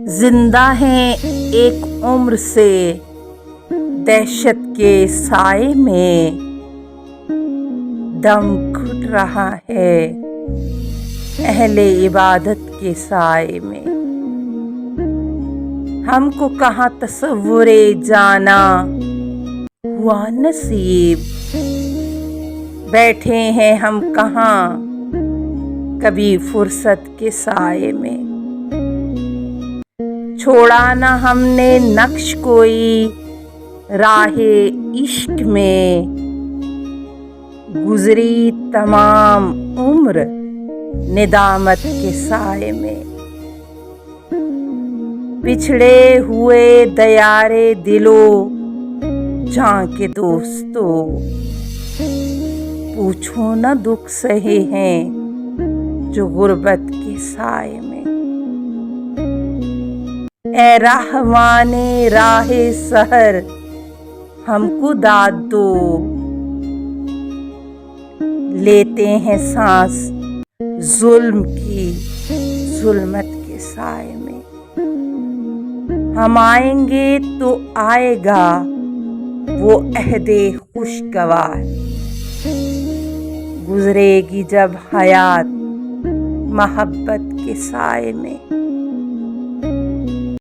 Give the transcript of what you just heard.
जिंदा हैं एक उम्र से दहशत के साए में, दम घुट रहा है अहले इबादत के साए में। हमको कहाँ तसव्वुरे जाना हुआ नसीब, बैठे हैं हम कहाँ कभी फुर्सत के साए में। छोड़ा न हमने नक्श कोई राहे इश्क में, गुजरी तमाम उम्र निदामत के साए में। पिछड़े हुए दयारे दिलो जां के दोस्तों, पूछो न दुख सहे हैं जो गुर्बत के साए में। ए रहवाने राहे सहर हमको दाद दो, लेते हैं सांस जुल्म की जुल्मत के साए में। हम आएंगे तो आएगा वो अहदे खुशगवार, गुजरेगी जब हयात मोहब्बत के साए में।